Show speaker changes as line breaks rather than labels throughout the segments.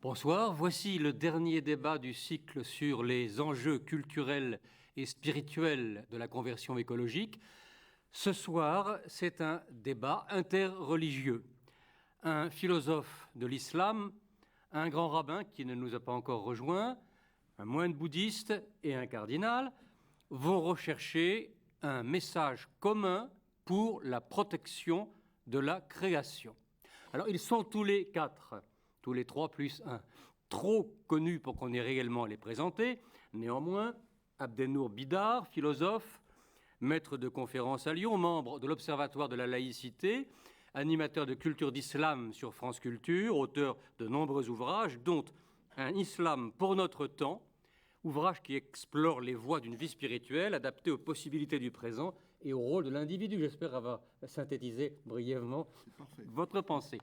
Bonsoir, voici le dernier débat du cycle sur les enjeux culturels et spirituels de la conversion écologique. Ce soir, c'est un débat interreligieux. Un philosophe de l'islam, un grand rabbin qui ne nous a pas encore rejoints, un moine bouddhiste et un cardinal vont rechercher un message commun pour la protection de la création. Alors, ils sont tous les quatre, tous les trois plus un, trop connus pour qu'on ait réellement à les présenter. Néanmoins, Abdenour Bidar, philosophe, maître de conférences à Lyon, membre de l'Observatoire de la laïcité, animateur de culture d'islam sur France Culture, auteur de nombreux ouvrages, dont Un islam pour notre temps, ouvrage qui explore les voies d'une vie spirituelle adaptée aux possibilités du présent et au rôle de l'individu. J'espère avoir synthétisé brièvement votre pensée.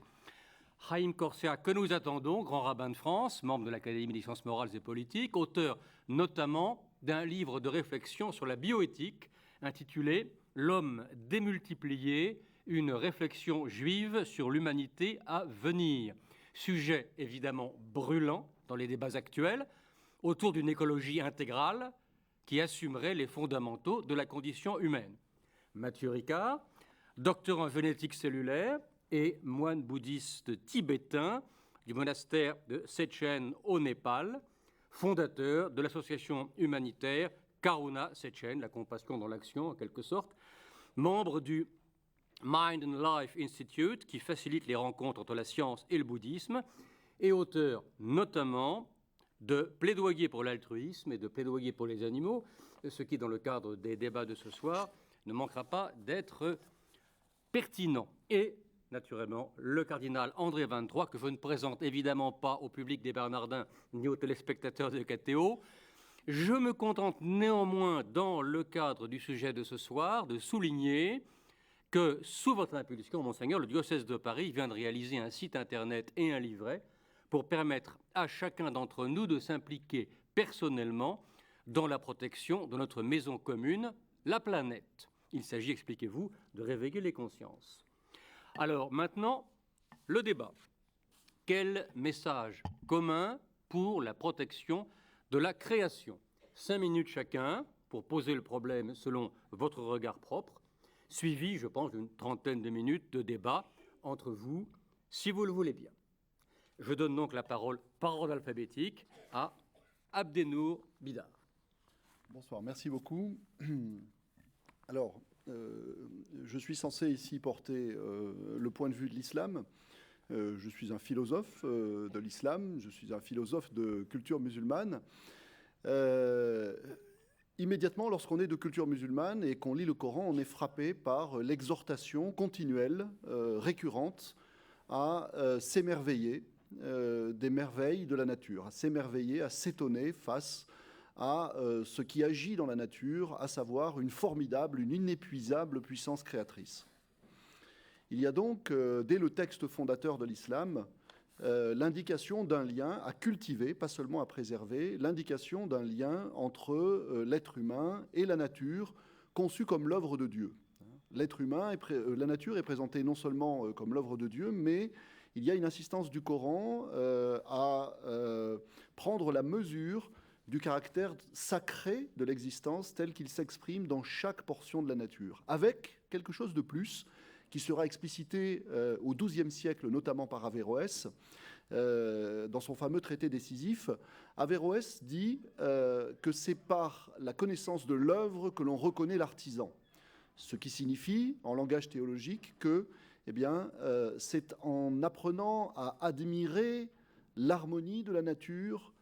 Haïm Corsia, que nous attendons, grand rabbin de France, membre de l'Académie des sciences morales et politiques, auteur notamment d'un livre de réflexion sur la bioéthique intitulé « L'homme démultiplié, une réflexion juive sur l'humanité à venir ». Sujet évidemment brûlant dans les débats actuels, autour d'une écologie intégrale qui assumerait les fondamentaux de la condition humaine. Mathieu Ricard, docteur en génétique cellulaire et moine bouddhiste tibétain du monastère de Sechen au Népal, fondateur de l'association humanitaire Karuna Sechen, la compassion dans l'action en quelque sorte, membre du Mind and Life Institute qui facilite les rencontres entre la science et le bouddhisme et auteur notamment de plaidoyer pour l'altruisme et de plaidoyer pour les animaux, ce qui, dans le cadre des débats de ce soir, ne manquera pas d'être pertinent. Et, naturellement, le cardinal André 23, que je ne présente évidemment pas au public des Bernardins ni aux téléspectateurs de KTO. Je me contente néanmoins, dans le cadre du sujet de ce soir, de souligner que, sous votre impulsion, Monseigneur, le diocèse de Paris vient de réaliser un site internet et un livret pour permettre à chacun d'entre nous de s'impliquer personnellement dans la protection de notre maison commune, la planète. Il s'agit, expliquez-vous, de réveiller les consciences. Alors maintenant, le débat. Quel message commun pour la protection de la création ? 5 minutes chacun pour poser le problème selon votre regard propre, suivi, je pense, d'une trentaine de minutes de débat entre vous, si vous le voulez bien. Je donne donc la parole, par ordre alphabétique, à Abdenour Bidar.
Bonsoir, merci beaucoup. Alors, je suis censé ici porter le point de vue de l'islam. Je suis un philosophe de l'islam, je suis un philosophe de culture musulmane. Immédiatement, lorsqu'on est de culture musulmane et qu'on lit le Coran, on est frappé par l'exhortation continuelle, récurrente, à s'émerveiller des merveilles de la nature, à s'émerveiller, à s'étonner face à ce qui agit dans la nature, à savoir une formidable, une inépuisable puissance créatrice. Il y a donc, dès le texte fondateur de l'islam, l'indication d'un lien à cultiver, pas seulement à préserver, l'indication d'un lien entre l'être humain et la nature, conçue comme l'œuvre de Dieu. L'être humain, la nature est présentée non seulement comme l'œuvre de Dieu, mais il y a une insistance du Coran à prendre la mesure du caractère sacré de l'existence tel qu'il s'exprime dans chaque portion de la nature, avec quelque chose de plus qui sera explicité au XIIe siècle, notamment par Averroès, dans son fameux traité décisif. Averroès dit que c'est par la connaissance de l'œuvre que l'on reconnaît l'artisan, ce qui signifie, en langage théologique, que c'est en apprenant à admirer l'harmonie de la nature,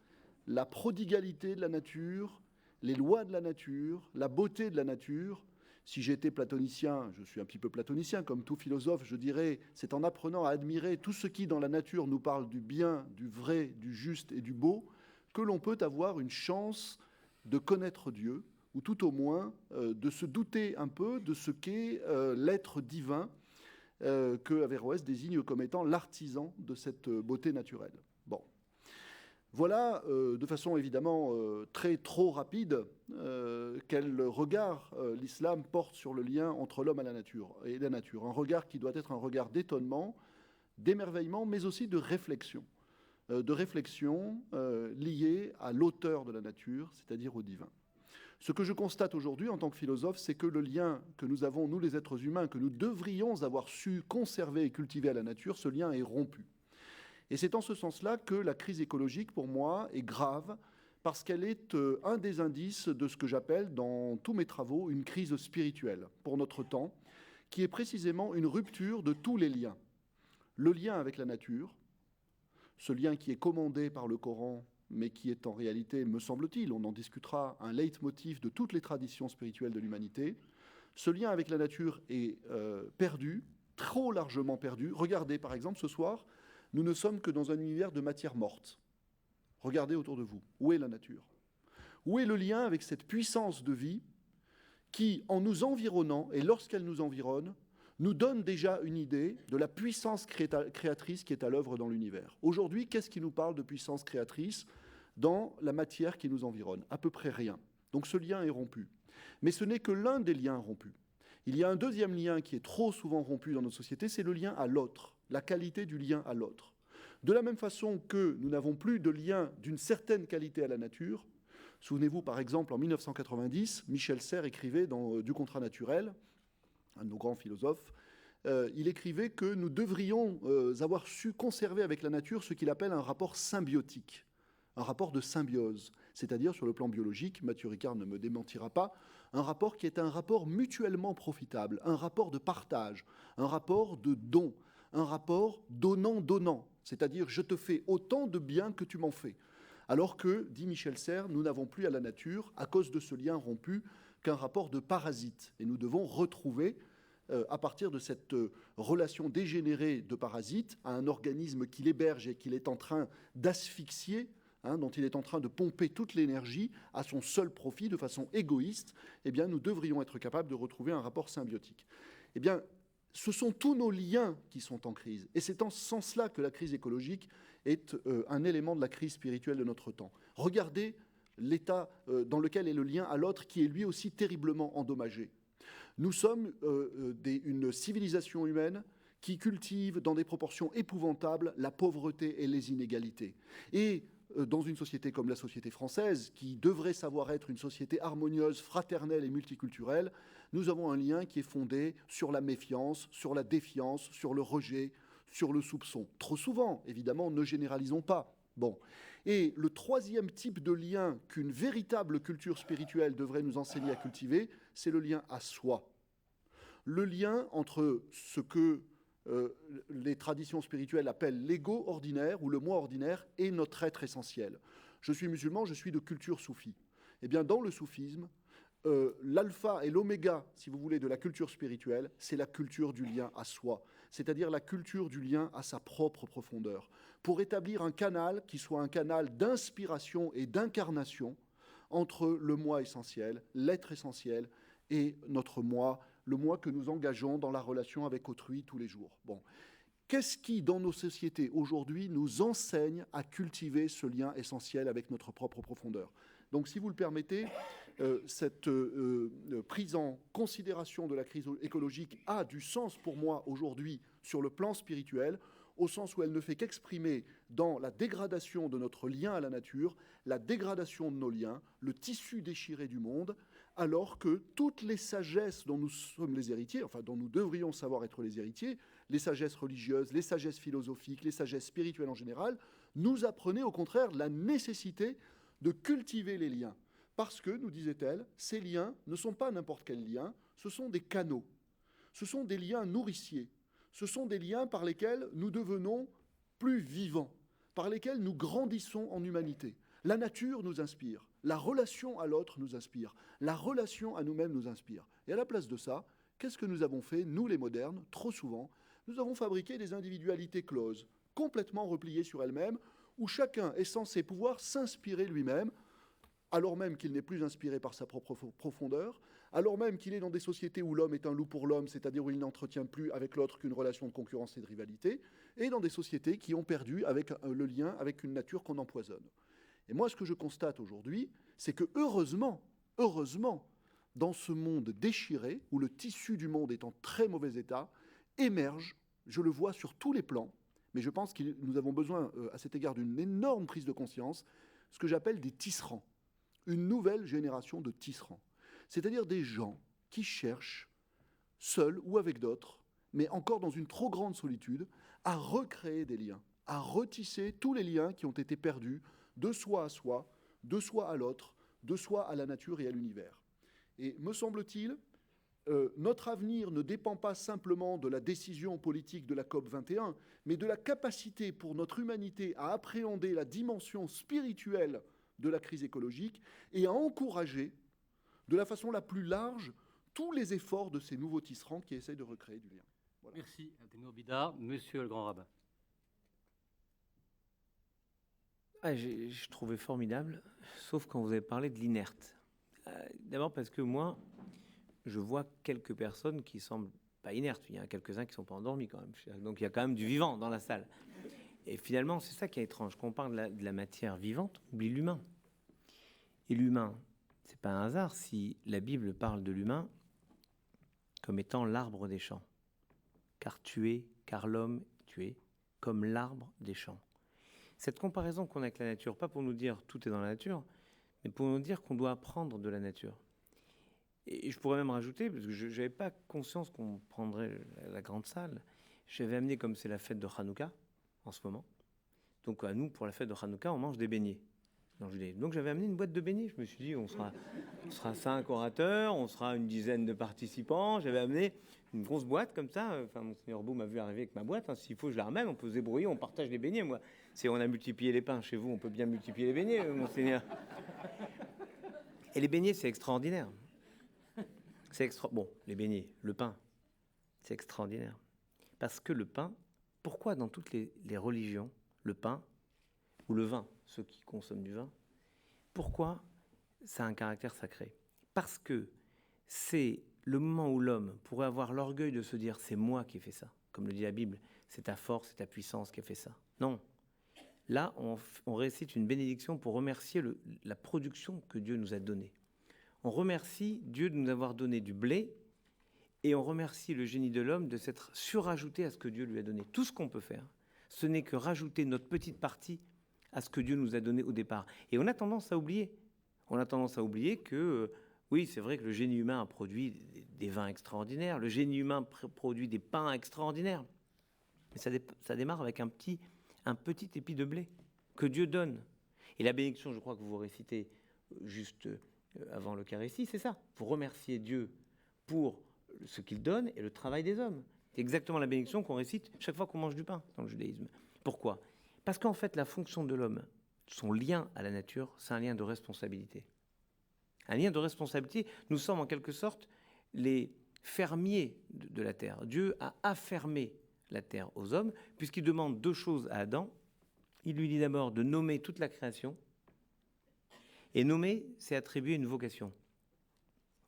la prodigalité de la nature, les lois de la nature, la beauté de la nature. Si j'étais platonicien, je suis un petit peu platonicien, comme tout philosophe, je dirais, c'est en apprenant à admirer tout ce qui, dans la nature, nous parle du bien, du vrai, du juste et du beau, que l'on peut avoir une chance de connaître Dieu, ou tout au moins de se douter un peu de ce qu'est l'être divin que Averroès désigne comme étant l'artisan de cette beauté naturelle. Bon. Voilà, de façon évidemment trop rapide, quel regard l'islam porte sur le lien entre l'homme et la nature. Un regard qui doit être un regard d'étonnement, d'émerveillement, mais aussi de réflexion. de réflexion liée à l'auteur de la nature, c'est-à-dire au divin. Ce que je constate aujourd'hui en tant que philosophe, c'est que le lien que nous avons, nous les êtres humains, que nous devrions avoir su conserver et cultiver à la nature, ce lien est rompu. Et c'est en ce sens-là que la crise écologique, pour moi, est grave, parce qu'elle est un des indices de ce que j'appelle, dans tous mes travaux, une crise spirituelle pour notre temps, qui est précisément une rupture de tous les liens. Le lien avec la nature, ce lien qui est commandé par le Coran, mais qui est en réalité, me semble-t-il, on en discutera, un leitmotiv de toutes les traditions spirituelles de l'humanité. Ce lien avec la nature est perdu, trop largement perdu. Regardez, par exemple, ce soir, nous ne sommes que dans un univers de matière morte. Regardez autour de vous. Où est la nature? Où est le lien avec cette puissance de vie qui, en nous environnant, et lorsqu'elle nous environne, nous donne déjà une idée de la puissance créatrice qui est à l'œuvre dans l'univers. Aujourd'hui, qu'est-ce qui nous parle de puissance créatrice dans la matière qui nous environne? À peu près rien. Donc ce lien est rompu. Mais ce n'est que l'un des liens rompus. Il y a un deuxième lien qui est trop souvent rompu dans notre société, c'est le lien à l'autre, la qualité du lien à l'autre. De la même façon que nous n'avons plus de lien d'une certaine qualité à la nature, souvenez-vous par exemple en 1990, Michel Serres écrivait dans Du contrat naturel, un de nos grands philosophes, il écrivait que nous devrions avoir su conserver avec la nature ce qu'il appelle un rapport symbiotique, un rapport de symbiose, c'est-à-dire sur le plan biologique, Mathieu Ricard ne me démentira pas, un rapport qui est un rapport mutuellement profitable, un rapport de partage, un rapport de don, un rapport donnant-donnant, c'est-à-dire je te fais autant de bien que tu m'en fais. Alors que, dit Michel Serres, nous n'avons plus à la nature, à cause de ce lien rompu, qu'un rapport de parasite. Et nous devons retrouver, à partir de cette relation dégénérée de parasite, à un organisme qui l'héberge et qu'il est en train d'asphyxier, dont il est en train de pomper toute l'énergie à son seul profit de façon égoïste, eh bien, nous devrions être capables de retrouver un rapport symbiotique. Eh bien, ce sont tous nos liens qui sont en crise. Et c'est en ce sens-là que la crise écologique est un élément de la crise spirituelle de notre temps. Regardez l'état dans lequel est le lien à l'autre qui est lui aussi terriblement endommagé. Nous sommes une civilisation humaine qui cultive dans des proportions épouvantables la pauvreté et les inégalités. Et dans une société comme la société française, qui devrait savoir être une société harmonieuse, fraternelle et multiculturelle, nous avons un lien qui est fondé sur la méfiance, sur la défiance, sur le rejet, sur le soupçon. Trop souvent, évidemment, ne généralisons pas. Bon. Et le troisième type de lien qu'une véritable culture spirituelle devrait nous enseigner à cultiver, c'est le lien à soi. Le lien entre ce que les traditions spirituelles appellent l'ego ordinaire ou le moi ordinaire et notre être essentiel. Je suis musulman, je suis de culture soufie. Eh bien, dans le soufisme, l'alpha et l'oméga, si vous voulez, de la culture spirituelle, c'est la culture du lien à soi, c'est-à-dire la culture du lien à sa propre profondeur, pour établir un canal qui soit un canal d'inspiration et d'incarnation entre le moi essentiel, l'être essentiel et notre moi, le moi que nous engageons dans la relation avec autrui tous les jours. Bon. Qu'est-ce qui, dans nos sociétés aujourd'hui, nous enseigne à cultiver ce lien essentiel avec notre propre profondeur? Donc, si vous le permettez, cette prise en considération de la crise écologique a du sens pour moi aujourd'hui sur le plan spirituel, au sens où elle ne fait qu'exprimer dans la dégradation de notre lien à la nature, la dégradation de nos liens, le tissu déchiré du monde, alors que toutes les sagesses dont nous sommes les héritiers, enfin dont nous devrions savoir être les héritiers, les sagesses religieuses, les sagesses philosophiques, les sagesses spirituelles en général, nous apprenaient au contraire la nécessité de cultiver les liens. Parce que, nous disait-elle, ces liens ne sont pas n'importe quels liens, ce sont des canaux, ce sont des liens nourriciers, ce sont des liens par lesquels nous devenons plus vivants, par lesquels nous grandissons en humanité. La nature nous inspire, la relation à l'autre nous inspire, la relation à nous-mêmes nous inspire. Et à la place de ça, qu'est-ce que nous avons fait, nous les modernes, trop souvent? Nous avons fabriqué des individualités closes, complètement repliées sur elles-mêmes, où chacun est censé pouvoir s'inspirer lui-même, alors même qu'il n'est plus inspiré par sa propre profondeur, alors même qu'il est dans des sociétés où l'homme est un loup pour l'homme, c'est-à-dire où il n'entretient plus avec l'autre qu'une relation de concurrence et de rivalité, et dans des sociétés qui ont perdu avec le lien avec une nature qu'on empoisonne. Et moi, ce que je constate aujourd'hui, c'est que heureusement, dans ce monde déchiré, où le tissu du monde est en très mauvais état, émerge, je le vois sur tous les plans, mais je pense que nous avons besoin, à cet égard, d'une énorme prise de conscience, ce que j'appelle des tisserands, une nouvelle génération de tisserands, c'est-à-dire des gens qui cherchent, seuls ou avec d'autres, mais encore dans une trop grande solitude, à recréer des liens, à retisser tous les liens qui ont été perdus de soi à soi, de soi à l'autre, de soi à la nature et à l'univers. Et me semble-t-il, notre avenir ne dépend pas simplement de la décision politique de la COP21, mais de la capacité pour notre humanité à appréhender la dimension spirituelle de la crise écologique et à encourager de la façon la plus large tous les efforts de ces nouveaux tisserands qui essaient de recréer du lien.
Voilà. Merci, Athénor Bidard. Monsieur le Grand Rabbin.
Je trouvais formidable, sauf quand vous avez parlé de l'inerte. D'abord parce que moi, je vois quelques personnes qui semblent pas inertes. Il y en a quelques-uns qui ne sont pas endormis quand même. Donc il y a quand même du vivant dans la salle. Et finalement, c'est ça qui est étrange. Quand on parle de la matière vivante, on oublie l'humain. Et l'humain, c'est pas un hasard si la Bible parle de l'humain comme étant l'arbre des champs. Car l'homme tué, comme l'arbre des champs. Cette comparaison qu'on a avec la nature, pas pour nous dire tout est dans la nature, mais pour nous dire qu'on doit apprendre de la nature. Et je pourrais même rajouter, parce que je n'avais pas conscience qu'on prendrait la grande salle, j'avais amené, comme c'est la fête de Hanouka en ce moment, donc à nous, pour la fête de Hanouka, on mange des beignets. Donc j'avais amené une boîte de beignets. Je me suis dit, on sera 5 orateurs, on sera une dizaine de participants. J'avais amené une grosse boîte comme ça. Enfin, Monseigneur Beau m'a vu arriver avec ma boîte. S'il faut, je la ramène. On peut se débrouiller, on partage les beignets. Moi, si on a multiplié les pains chez vous, on peut bien multiplier les beignets, Monseigneur. Et les beignets, c'est extraordinaire. Bon, les beignets, le pain, c'est extraordinaire. Parce que le pain, pourquoi dans toutes les religions, le pain ou le vin, ceux qui consomment du vin, pourquoi ça a un caractère sacré? Parce que c'est le moment où l'homme pourrait avoir l'orgueil de se dire « c'est moi qui ai fait ça », comme le dit la Bible, c'est ta force, c'est ta puissance qui a fait ça. Non. Là, on récite une bénédiction pour remercier la production que Dieu nous a donnée. On remercie Dieu de nous avoir donné du blé et on remercie le génie de l'homme de s'être surajouté à ce que Dieu lui a donné. Tout ce qu'on peut faire, ce n'est que rajouter notre petite partie à ce que Dieu nous a donné au départ. Et on a tendance à oublier. On a tendance à oublier que, oui, c'est vrai que le génie humain a produit des vins extraordinaires, le génie humain produit des pains extraordinaires. Mais ça démarre avec un petit épi de blé que Dieu donne. Et la bénédiction, je crois que vous récitez juste avant l'Eucharistie, c'est ça. Vous remerciez Dieu pour ce qu'il donne et le travail des hommes. C'est exactement la bénédiction qu'on récite chaque fois qu'on mange du pain dans le judaïsme. Pourquoi ? Parce qu'en fait, la fonction de l'homme, son lien à la nature, c'est un lien de responsabilité. Un lien de responsabilité, nous sommes en quelque sorte les fermiers de la terre. Dieu a affermé la terre aux hommes, puisqu'il demande 2 choses à Adam. Il lui dit d'abord de nommer toute la création, et nommer, c'est attribuer une vocation.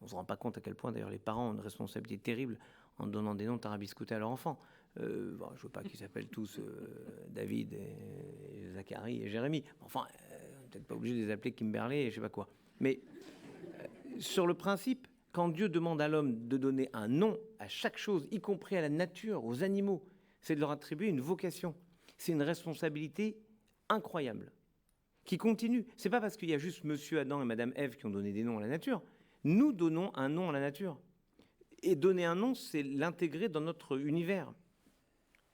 On ne se rend pas compte à quel point, d'ailleurs, les parents ont une responsabilité terrible en donnant des noms tarabiscotés à leurs enfants. Je ne veux pas qu'ils s'appellent tous David, et Zacharie et Jérémie. Enfin, peut-être pas obligé de les appeler Kimberley et je ne sais pas quoi. Mais sur le principe, quand Dieu demande à l'homme de donner un nom à chaque chose, y compris à la nature, aux animaux, c'est de leur attribuer une vocation. C'est une responsabilité incroyable qui continue. Ce n'est pas parce qu'il y a juste Monsieur Adam et Madame Ève qui ont donné des noms à la nature. Nous donnons un nom à la nature. Et donner un nom, c'est l'intégrer dans notre univers.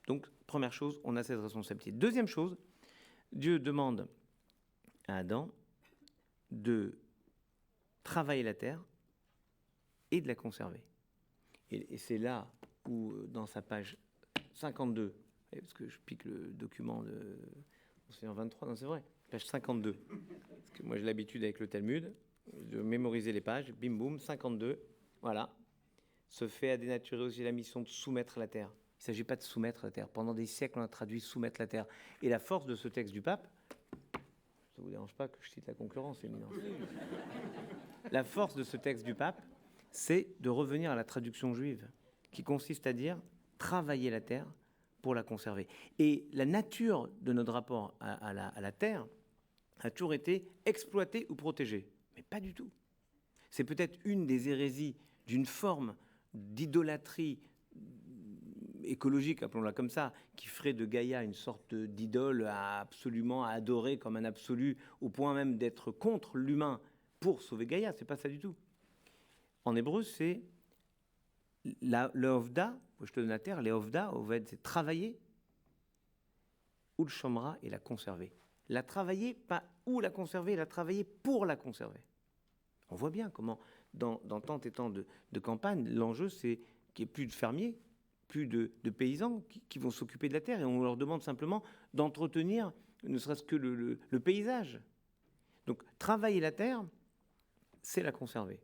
Donc, première chose, on a cette responsabilité. Deuxième chose, Dieu demande à Adam de travailler la terre et de la conserver. Et c'est là où, dans sa page 52, parce que je pique le document de Monseigneur 23, non c'est vrai, page 52, parce que moi j'ai l'habitude avec le Talmud de mémoriser les pages, bim boum, 52, voilà, se fait à dénaturer aussi la mission de soumettre la terre. Il ne s'agit pas de soumettre la terre. Pendant des siècles, on a traduit soumettre la terre. Et la force de ce texte du pape, ça ne vous dérange pas que je cite la concurrence, éminence. La force de ce texte du pape, c'est de revenir à la traduction juive, qui consiste à dire travailler la terre pour la conserver. Et la nature de notre rapport à la terre a toujours été exploiter ou protéger. Mais pas du tout. C'est peut-être une des hérésies d'une forme d'idolâtrie écologique, appelons-la comme ça, qui ferait de Gaïa une sorte d'idole absolument à adorer comme un absolu, au point même d'être contre l'humain pour sauver Gaïa. C'est pas ça du tout. En hébreu, c'est le Ovda, je te donne la terre, les Ovda, Oved, c'est travailler, ou le Shomra, et la conserver. La travailler, pas où la conserver, la travailler pour la conserver. On voit bien comment, dans tant et tant de campagnes, l'enjeu, c'est qu'il n'y ait plus de fermiers, plus de paysans qui vont s'occuper de la terre, et on leur demande simplement d'entretenir ne serait-ce que le paysage. Donc, travailler la terre, c'est la conserver.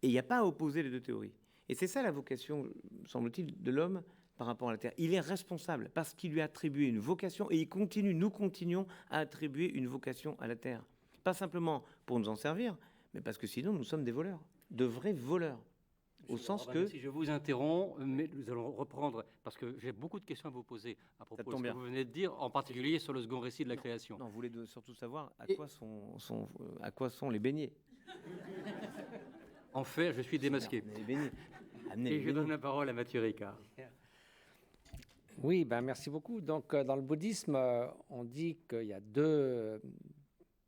Et il n'y a pas à opposer les deux théories. Et c'est ça la vocation, semble-t-il, de l'homme par rapport à la terre. Il est responsable parce qu'il lui a attribué une vocation, et nous continuons à attribuer une vocation à la terre. Pas simplement pour nous en servir, mais parce que sinon nous sommes des voleurs, de vrais voleurs. Au sens que...
Si je vous interromps, mais nous allons reprendre, parce que j'ai beaucoup de questions à vous poser à propos de ce que vous venez de dire, en particulier sur le second récit de la création.
Non, vous voulez surtout savoir à quoi sont les beignets.
En fait, je suis démasqué.
Les beignets.
Et je donne la parole à Mathieu Ricard.
Oui, merci beaucoup. Donc, dans le bouddhisme, on dit qu'il y a deux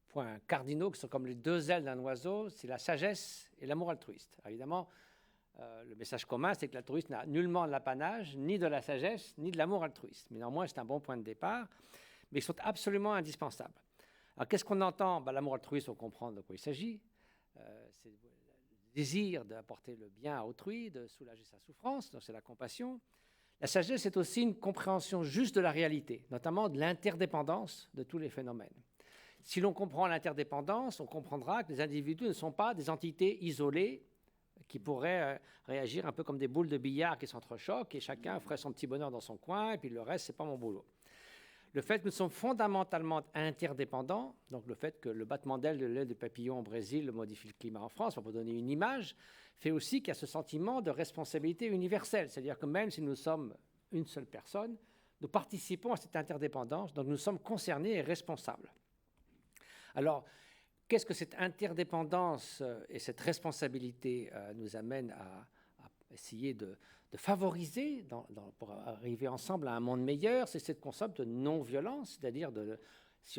points cardinaux qui sont comme les deux ailes d'un oiseau, c'est la sagesse et l'amour altruiste. Alors, évidemment, le message commun, c'est que l'altruisme n'a nullement de l'apanage, ni de la sagesse, ni de l'amour altruiste. Mais néanmoins, c'est un bon point de départ, mais ils sont absolument indispensables. Alors, qu'est-ce qu'on entend ? L'amour altruiste, on comprend de quoi il s'agit. C'est le désir d'apporter le bien à autrui, de soulager sa souffrance, donc c'est la compassion. La sagesse est aussi une compréhension juste de la réalité, notamment de l'interdépendance de tous les phénomènes. Si l'on comprend l'interdépendance, on comprendra que les individus ne sont pas des entités isolées qui pourraient réagir un peu comme des boules de billard qui s'entrechoquent et chacun ferait son petit bonheur dans son coin et puis le reste, c'est pas mon boulot. Le fait que nous sommes fondamentalement interdépendants, donc le fait que le battement d'ailes de l'aile de papillon au Brésil modifie le climat en France, pour donner une image, fait aussi qu'il y a ce sentiment de responsabilité universelle. C'est-à-dire que même si nous sommes une seule personne, nous participons à cette interdépendance, donc nous sommes concernés et responsables. Alors, qu'est-ce que cette interdépendance et cette responsabilité nous amènent à essayer de favoriser pour arriver ensemble à un monde meilleur? C'est ce concept de non-violence, c'est-à-dire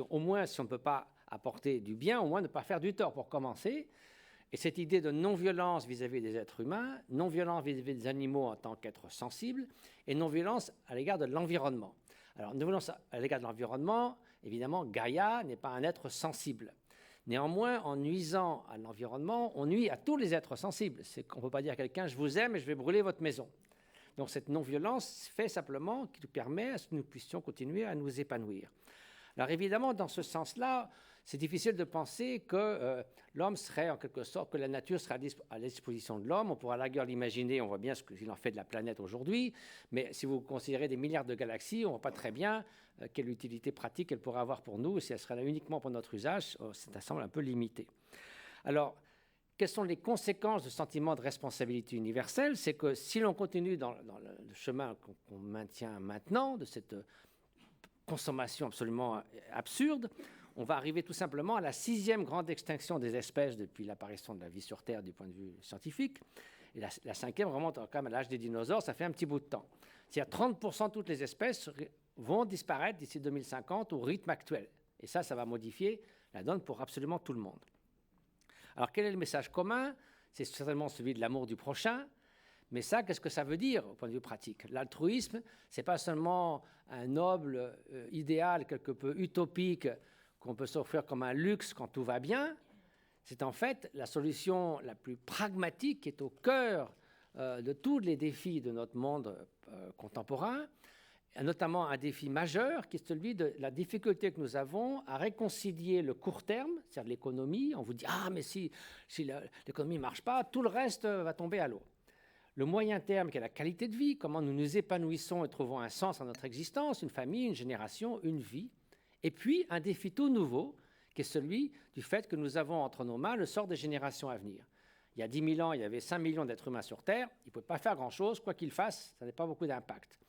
au moins si on ne peut pas apporter du bien, au moins ne pas faire du tort pour commencer. Et cette idée de non-violence vis-à-vis des êtres humains, non-violence vis-à-vis des animaux en tant qu'êtres sensibles, et non-violence à l'égard de l'environnement. Alors, non-violence à l'égard de l'environnement, évidemment, Gaïa n'est pas un être sensible. Néanmoins, en nuisant à l'environnement, on nuit à tous les êtres sensibles. On ne peut pas dire à quelqu'un « je vous aime et je vais brûler votre maison ». Donc cette non-violence fait simplement qui nous permet à ce que nous puissions continuer à nous épanouir. Alors évidemment, dans ce sens-là, c'est difficile de penser que l'homme serait en quelque sorte, que la nature serait à la disposition de l'homme. On pourra à la rigueur l'imaginer, on voit bien ce qu'il en fait de la planète aujourd'hui, mais si vous considérez des milliards de galaxies, on ne voit pas très bien quelle utilité pratique elle pourrait avoir pour nous, et si elle serait là uniquement pour notre usage, ça semble un peu limité. Alors, quelles sont les conséquences de ce sentiment de responsabilité universelle? C'est que si l'on continue dans le chemin qu'on maintient maintenant, de cette consommation absolument absurde, on va arriver tout simplement à la 6e grande extinction des espèces depuis l'apparition de la vie sur Terre du point de vue scientifique. Et la 5e remonte quand même à l'âge des dinosaures, ça fait un petit bout de temps. C'est-à-dire 30% de toutes les espèces vont disparaître d'ici 2050 au rythme actuel. Et ça va modifier la donne pour absolument tout le monde. Alors quel est le message commun? C'est certainement celui de l'amour du prochain. Mais ça, qu'est-ce que ça veut dire au point de vue pratique? L'altruisme, ce n'est pas seulement un noble idéal quelque peu utopique qu'on peut s'offrir comme un luxe quand tout va bien. C'est en fait la solution la plus pragmatique qui est au cœur de tous les défis de notre monde contemporain, notamment un défi majeur qui est celui de la difficulté que nous avons à réconcilier le court terme, c'est-à-dire l'économie. On vous dit « Ah, mais si l'économie ne marche pas, tout le reste va tomber à l'eau ». Le moyen terme, qui est la qualité de vie, comment nous nous épanouissons et trouvons un sens à notre existence, une famille, une génération, une vie. Et puis, un défi tout nouveau, qui est celui du fait que nous avons entre nos mains le sort des générations à venir. Il y a 10 000 ans, il y avait 5 millions d'êtres humains sur Terre. Ils ne pouvaient pas faire grand-chose. Quoi qu'ils fassent, ça n'a pas beaucoup d'impact.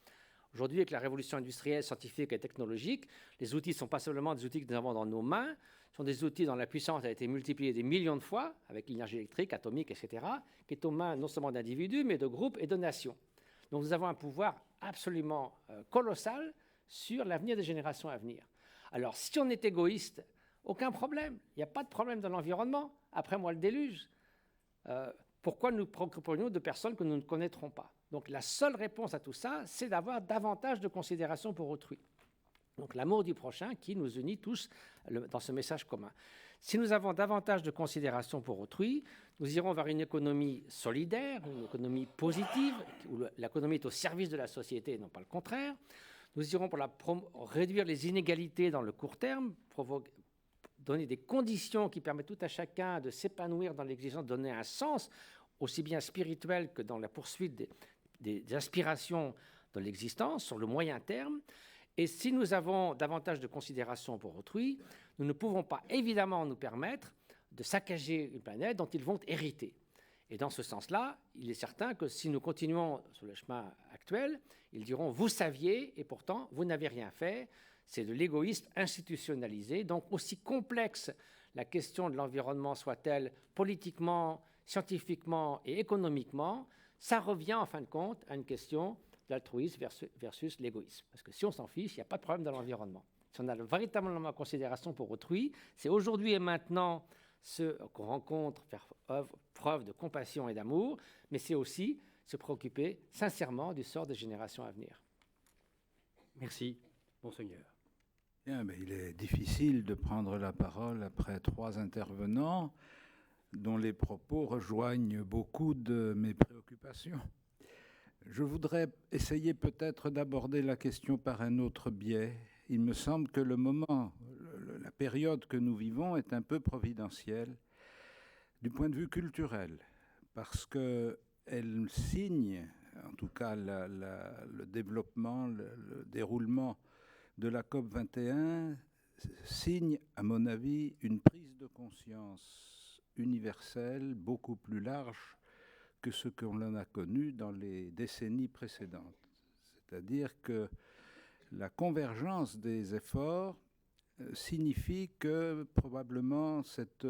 Aujourd'hui, avec la révolution industrielle, scientifique et technologique, les outils ne sont pas seulement des outils que nous avons dans nos mains, ce sont des outils dont la puissance a été multipliée des millions de fois, avec l'énergie électrique, atomique, etc., qui est aux mains non seulement d'individus, mais de groupes et de nations. Donc nous avons un pouvoir absolument colossal sur l'avenir des générations à venir. Alors, si on est égoïste, aucun problème. Il n'y a pas de problème dans l'environnement. Après moi, le déluge. Pourquoi nous préoccuperions de personnes que nous ne connaîtrons pas? Donc, la seule réponse à tout ça, c'est d'avoir davantage de considération pour autrui. Donc, l'amour du prochain qui nous unit tous dans ce message commun. Si nous avons davantage de considération pour autrui, nous irons vers une économie solidaire, une économie positive, où l'économie est au service de la société et non pas le contraire. Nous irons pour réduire les inégalités dans le court terme, donner des conditions qui permettent tout à chacun de s'épanouir dans l'exigence de donner un sens, aussi bien spirituel que dans la poursuite des aspirations de l'existence sur le moyen terme. Et si nous avons davantage de considération pour autrui, nous ne pouvons pas évidemment nous permettre de saccager une planète dont ils vont hériter. Et dans ce sens-là, il est certain que si nous continuons sur le chemin actuel, ils diront « vous saviez et pourtant vous n'avez rien fait ». C'est de l'égoïsme institutionnalisé. Donc aussi complexe la question de l'environnement soit-elle politiquement, scientifiquement et économiquement, ça revient en fin de compte à une question d'altruisme versus l'égoïsme. Parce que si on s'en fiche, il n'y a pas de problème dans l'environnement. Si on a véritablement la considération pour autrui, c'est aujourd'hui et maintenant ceux qu'on rencontre faire preuve de compassion et d'amour, mais c'est aussi se préoccuper sincèrement du sort des générations à venir.
Merci, Monseigneur.
Bien, mais il est difficile de prendre la parole après 3 intervenants dont les propos rejoignent beaucoup de mes préoccupations. Je voudrais essayer peut-être d'aborder la question par un autre biais. Il me semble que le moment, la période que nous vivons est un peu providentielle du point de vue culturel, parce qu'elle signe, en tout cas le développement, le déroulement de la COP21 signe, à mon avis, une prise de conscience universelle beaucoup plus large que ce qu'on en a connu dans les décennies précédentes. C'est-à-dire que la convergence des efforts signifie que probablement cette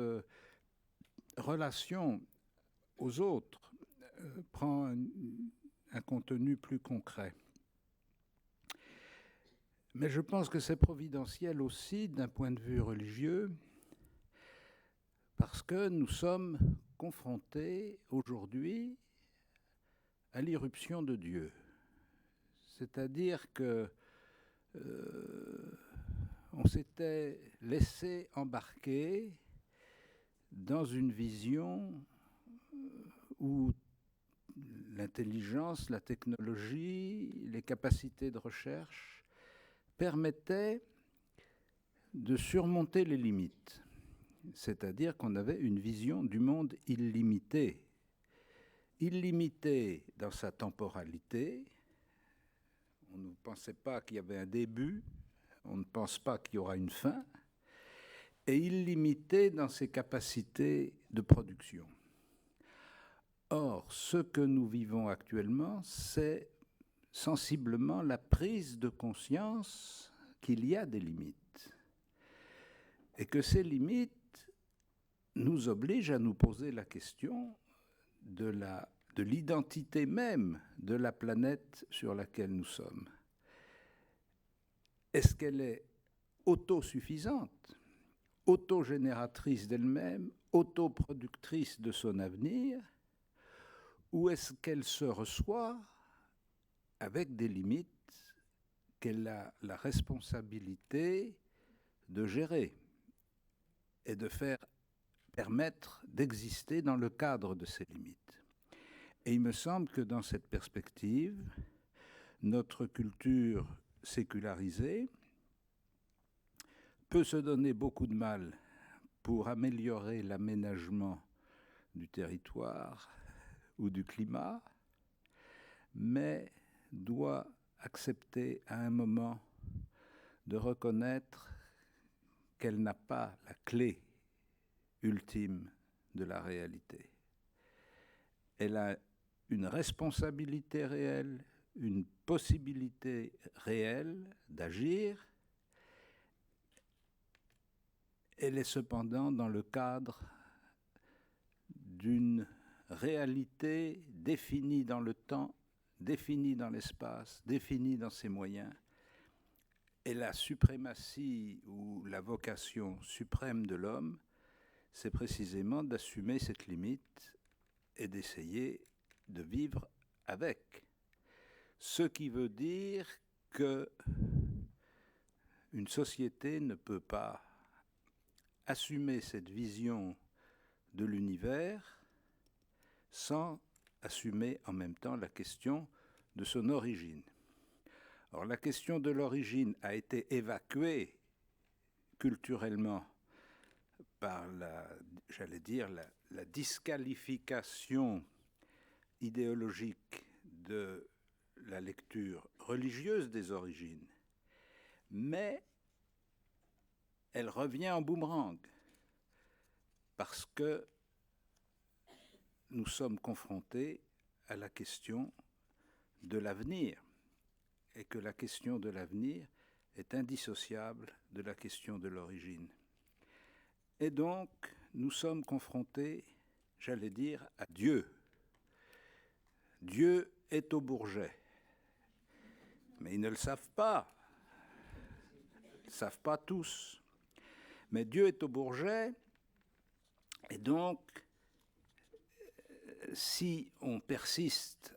relation aux autres prend un contenu plus concret. Mais je pense que c'est providentiel aussi d'un point de vue religieux, parce que nous sommes confrontés aujourd'hui à l'irruption de Dieu. C'est-à-dire que on s'était laissé embarquer dans une vision où l'intelligence, la technologie, les capacités de recherche permettaient de surmonter les limites. C'est-à-dire qu'on avait une vision du monde illimitée. Illimitée dans sa temporalité. On ne pensait pas qu'il y avait un début, on ne pense pas qu'il y aura une fin, et illimitée dans ses capacités de production. Or, ce que nous vivons actuellement, c'est sensiblement la prise de conscience qu'il y a des limites, et que ces limites nous obligent à nous poser la question de l'identité même de la planète sur laquelle nous sommes. Est-ce qu'elle est autosuffisante, autogénératrice d'elle-même, autoproductrice de son avenir, ou est-ce qu'elle se reçoit avec des limites qu'elle a la responsabilité de gérer et de faire permettre d'exister dans le cadre de ces limites? Et il me semble que dans cette perspective, notre culture sécularisée peut se donner beaucoup de mal pour améliorer l'aménagement du territoire ou du climat, mais doit accepter à un moment de reconnaître qu'elle n'a pas la clé ultime de la réalité. Elle a une responsabilité réelle, une possibilité réelle d'agir. Elle est cependant dans le cadre d'une réalité définie dans le temps, défini dans l'espace, défini dans ses moyens. Et la suprématie ou la vocation suprême de l'homme, c'est précisément d'assumer cette limite et d'essayer de vivre avec. Ce qui veut dire que une société ne peut pas assumer cette vision de l'univers sans assumer en même temps la question de son origine. Or, la question de l'origine a été évacuée culturellement par la disqualification idéologique de la lecture religieuse des origines, mais elle revient en boomerang parce que nous sommes confrontés à la question de l'avenir et que la question de l'avenir est indissociable de la question de l'origine. Et donc, nous sommes confrontés, j'allais dire, à Dieu. Dieu est au Bourget. Mais ils ne le savent pas. Ils ne le savent pas tous. Mais Dieu est au Bourget, et donc, si on persiste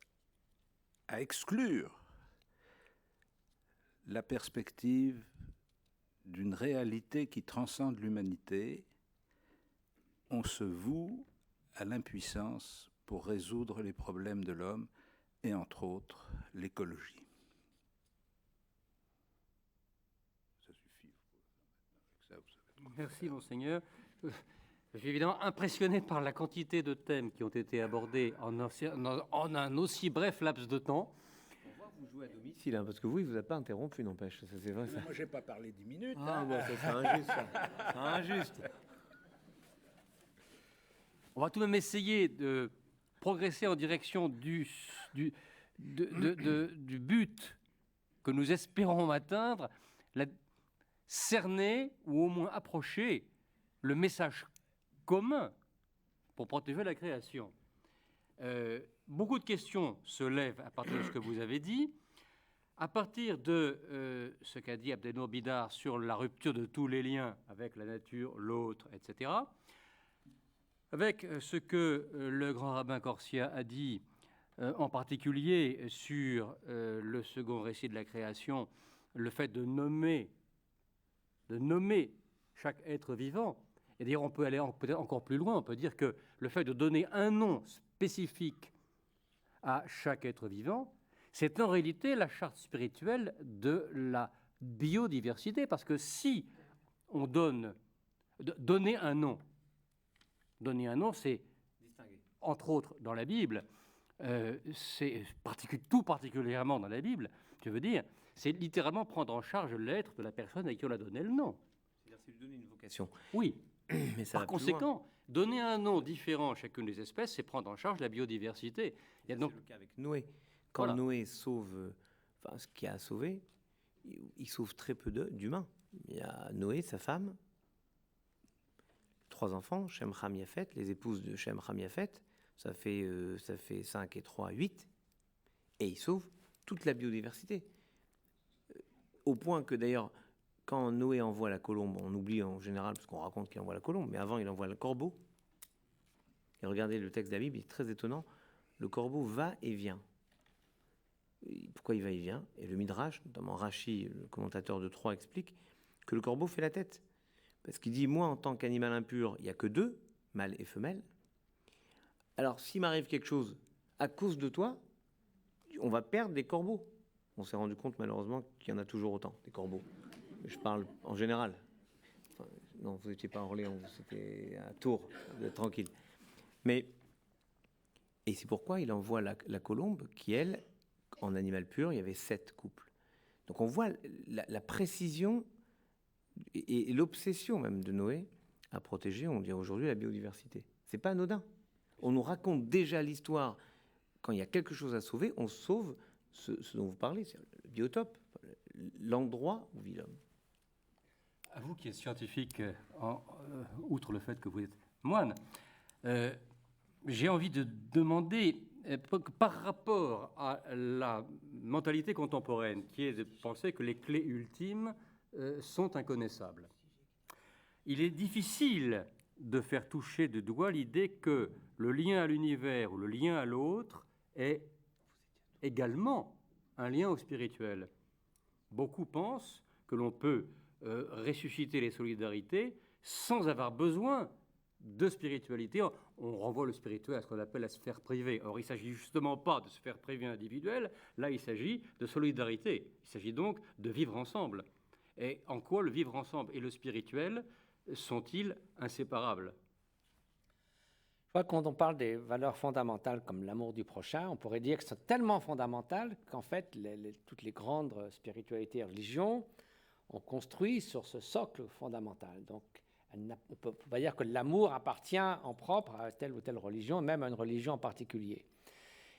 à exclure la perspective d'une réalité qui transcende l'humanité, on se voue à l'impuissance pour résoudre les problèmes de l'homme et entre autres l'écologie. Ça suffit.
Merci, Monseigneur. Je suis évidemment impressionné par la quantité de thèmes qui ont été abordés en un aussi bref laps de temps.
On voit que vous jouez à domicile, parce que vous, il ne vous a pas interrompu, n'empêche. Ça, c'est vrai, ça.
Moi, je n'ai pas parlé 10 minutes.
Ah, bon, c'est injuste, ça. C'est injuste.
On va tout de même essayer de progresser en direction du but que nous espérons atteindre, cerner ou au moins approcher le message commun pour protéger la création. Beaucoup de questions se lèvent à partir de ce que vous avez dit, à partir de ce qu'a dit Abdelnour Bidar sur la rupture de tous les liens avec la nature, l'autre, etc., avec ce que le grand rabbin Corsia a dit, en particulier sur le second récit de la création, le fait de nommer chaque être vivant. Et d'ailleurs, on peut aller peut-être encore plus loin, on peut dire que le fait de donner un nom spécifique à chaque être vivant, c'est en réalité la charte spirituelle de la biodiversité, parce que si on donner un nom, c'est, entre autres dans la Bible, c'est tout particulièrement dans la Bible, je veux dire, c'est littéralement prendre en charge l'être de la personne à qui on a donné le nom.
C'est-à-dire, c'est lui donner une vocation.
Oui.
Mais ça
Par conséquent, donner un nom différent à chacune des espèces, c'est prendre en charge la biodiversité.
Il y a donc le cas avec Noé. Quand Noé sauve, ce qu'il a sauvé, il sauve très peu d'humains. Il y a Noé, sa femme, 3 enfants, Shem, Ham, Yafet, les épouses de Shem, Ham, Yafet, ça fait 5 et 3, 8, et il sauve toute la biodiversité. Au point que d'ailleurs, quand Noé envoie la colombe, on oublie en général, parce qu'on raconte qu'il envoie la colombe, mais avant il envoie le corbeau. Et regardez le texte de la Bible, il est très étonnant. Le corbeau va et vient. Pourquoi il va et vient? Et le Midrash, notamment Rashi, le commentateur de Troyes, explique que le corbeau fait la tête. Parce qu'il dit, moi en tant qu'animal impur, il n'y a que 2, mâle et femelle. Alors s'il m'arrive quelque chose à cause de toi, on va perdre des corbeaux. On s'est rendu compte malheureusement qu'il y en a toujours autant, des corbeaux. Je parle en général. Enfin, non, vous n'étiez pas à Orléans, c'était à Tours, vous êtes tranquille. Et c'est pourquoi il envoie la colombe qui, elle, en animal pur, il y avait 7 couples. Donc on voit la précision et l'obsession même de Noé à protéger, on dirait aujourd'hui, la biodiversité. C'est pas anodin. On nous raconte déjà l'histoire. Quand il y a quelque chose à sauver, on sauve ce dont vous parlez, c'est le biotope, l'endroit où vit l'homme.
À vous qui êtes scientifique, outre le fait que vous êtes moine, j'ai envie de demander par rapport à la mentalité contemporaine, qui est de penser que les clés ultimes sont inconnaissables. Il est difficile de faire toucher du doigt l'idée que le lien à l'univers ou le lien à l'autre est également un lien au spirituel. Beaucoup pensent que l'on peut ressusciter les solidarités sans avoir besoin de spiritualité. On renvoie le spirituel à ce qu'on appelle la sphère privée. Or, il ne s'agit justement pas de sphère privée individuelle, là il s'agit de solidarité. Il s'agit donc de vivre ensemble. Et en quoi le vivre ensemble et le spirituel sont-ils inséparables ?
Je crois que quand on parle des valeurs fondamentales comme l'amour du prochain, on pourrait dire que c'est tellement fondamental qu'en fait, toutes les grandes spiritualités et religions ont construit sur ce socle fondamental. Donc, on ne peut pas dire que l'amour appartient en propre à telle ou telle religion, même à une religion en particulier.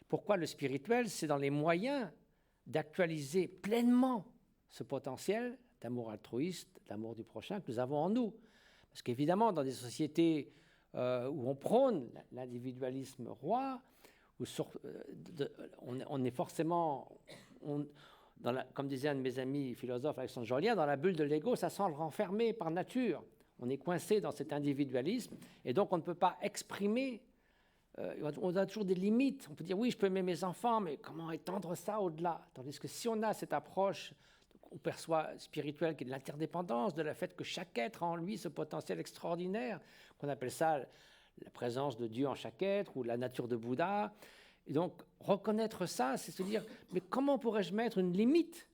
Pourquoi le spirituel? C'est dans les moyens d'actualiser pleinement ce potentiel d'amour altruiste, d'amour du prochain que nous avons en nous. Parce qu'évidemment, dans des sociétés où on prône l'individualisme roi, où on est forcément, comme disait un de mes amis philosophes, Alexandre Jolien, dans la bulle de l'ego, ça semble renfermé par nature. On est coincé dans cet individualisme et donc on ne peut pas exprimer, on a toujours des limites. On peut dire oui, je peux aimer mes enfants, mais comment étendre ça au-delà? Tandis que si on a cette approche qu'on perçoit spirituelle qui est de l'interdépendance, de la fait que chaque être a en lui ce potentiel extraordinaire, qu'on appelle ça la présence de Dieu en chaque être ou la nature de Bouddha. Et donc reconnaître ça, c'est se dire mais comment pourrais-je mettre une limite